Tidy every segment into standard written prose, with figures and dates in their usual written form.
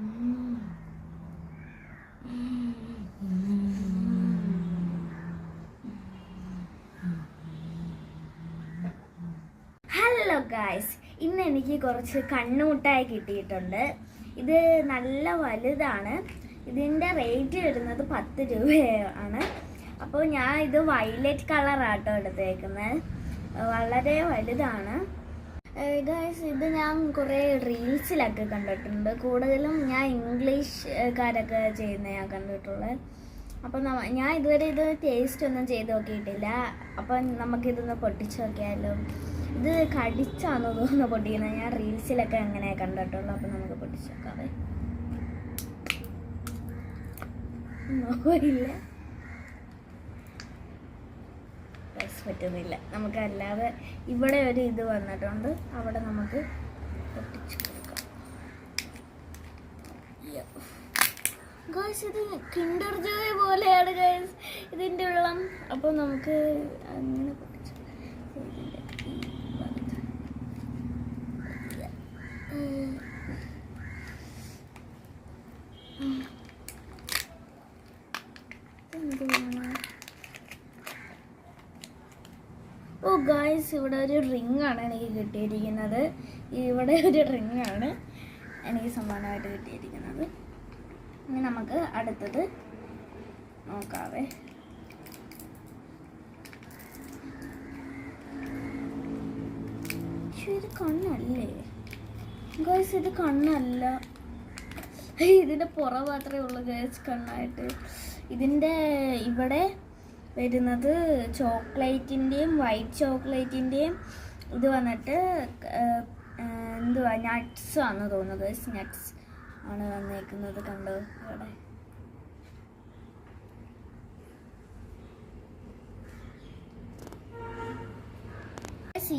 Hello guys, ഇന്ന് എനിക്ക് കുറച്ച് കണ്ണുമുട്ടായി കിട്ടിയിട്ടുണ്ട്. ഇത് നല്ല വലുതാണ്. ഇതിൻ്റെ റേറ്റ് വരുന്നത് 10 രൂപയാണ്. അപ്പോൾ ഞാൻ ഇത് വയലറ്റ് കളറാട്ടോ എടുത്തേക്കുന്നത്. വളരെ വലുതാണ് ഗായ്സ്. ഇത് ഞാൻ കുറേ റീൽസിലൊക്കെ കണ്ടിട്ടുണ്ട്. കൂടുതലും ഞാൻ ഇംഗ്ലീഷ്കാരൊക്കെ ചെയ്യുന്ന ഞാൻ കണ്ടിട്ടുള്ളത്. അപ്പം ഞാൻ ഇതുവരെ ഇത് ടേസ്റ്റ് ഒന്നും ചെയ്ത് നോക്കിയിട്ടില്ല. അപ്പം നമുക്കിതൊന്ന് പൊട്ടിച്ച് നോക്കിയാലോ. ഇത് കടിച്ചാണോ തോന്നുന്നു പൊട്ടിക്കുന്നത്. ഞാൻ റീൽസിലൊക്കെ അങ്ങനെ കണ്ടിട്ടുള്ളൂ. അപ്പം നമുക്ക് പൊട്ടിച്ച് നോക്കാവേ. നോക്കില്ല, പറ്റുന്നില്ല. നമുക്കല്ലാതെ ഇവിടെ ഒരു ഇത് വന്നിട്ടുണ്ട്, അവിടെ നമുക്ക് പൊട്ടിച്ച് കൊടുക്കാം. ഗായ്സ്, ഇത് കിൻഡർ ജോയ് പോലെയാണ് ഗായ്സ് ഇതിൻ്റെ ഉള്ളം. അപ്പോൾ നമുക്ക് അങ്ങനെ പൊട്ടിച്ച് ഓ ഗായ്സ്, ഇവിടെ ഒരു റിങ്ങാണ് എനിക്ക് കിട്ടിയിരിക്കുന്നത്. ഇവിടെ ഒരു റിങ്ങാണ് എനിക്ക് സമ്മാനമായിട്ട് കിട്ടിയിരിക്കുന്നത്. ഇനി നമുക്ക് അടുത്തത് നോക്കാവേ. ഇത് കണ്ണല്ലേ ഗായ്സ്? ഇത് കണ്ണല്ല, ഇതിൻ്റെ പുറം മാത്രമേ ഉള്ളൂ ഗായ്സ് കണ്ണായിട്ട്. ഇതിൻ്റെ ഇവിടെ വരുന്നത് ചോക്ലേറ്റിൻ്റെയും വൈറ്റ് ചോക്ലേറ്റിൻ്റെയും ഇത് വന്നിട്ട് എന്തുവാ നട്ട്സ് ആണെന്ന് തോന്നുന്നത്. നട്ട്സ് ആണ് വന്നേക്കുന്നത്. കണ്ടോ ഇവിടെ?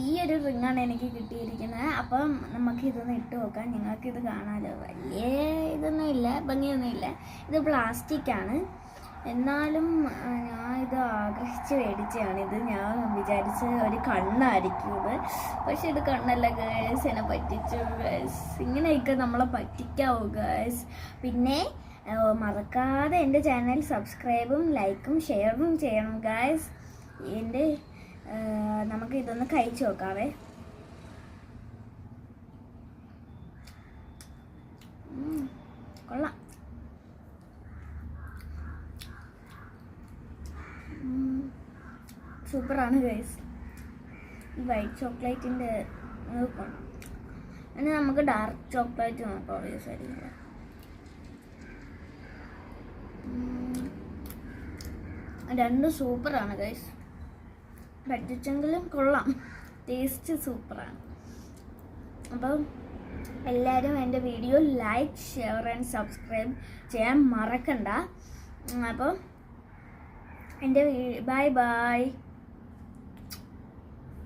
ഈ ഒരു റിങ്ങാണ് എനിക്ക് കിട്ടിയിരിക്കുന്നത്. അപ്പം നമുക്കിതൊന്ന് ഇട്ട് നോക്കാം. നിങ്ങൾക്കിത് കാണാമല്ലോ. വലിയ ഇതൊന്നും ഇല്ല, ഭംഗിയൊന്നുമില്ല. ഇത് പ്ലാസ്റ്റിക്കാണ്. എന്നാലും ഞാൻ ഇത് ആഗ്രഹിച്ച് മേടിച്ചതാണ്. ഇത് ഞാൻ വിചാരിച്ച ഒരു കണ്ണായിരിക്കും ഇത്. പക്ഷെ ഇത് കണ്ണല്ല ഗേൾസ്, എന്നെ പറ്റിച്ചു ഗേൾസ്. ഇങ്ങനെയൊക്കെ നമ്മളെ പറ്റിക്കാവൂ ഗേൾസ്. പിന്നെ മറക്കാതെ എൻ്റെ ചാനൽ സബ്സ്ക്രൈബും ലൈക്കും ഷെയറും ചെയ്യണം ഗേൾസ്. എൻ്റെ നമുക്ക് ഇതൊന്ന് കഴിച്ചു നോക്കാവേ. കൊള്ളാം. സൂപ്പറാണ് ഗൈസ്. ഈ വൈറ്റ് ചോക്ലേറ്റിൻ്റെ ഇനി നമുക്ക് ഡാർക്ക് ചോക്ലേറ്റ് നോക്കാം. ഓബിയസ് ആയിരിക്കും. രണ്ടും സൂപ്പറാണ് ഗൈസ്. പറ്റിച്ചെങ്കിലും കൊള്ളാം. ടേസ്റ്റ് സൂപ്പറാണ്. അപ്പം എല്ലാവരും എൻ്റെ video like, share and subscribe ചെയ്യാൻ മറക്കണ്ട. അപ്പം എൻ്റെ ബൈ ബൈ.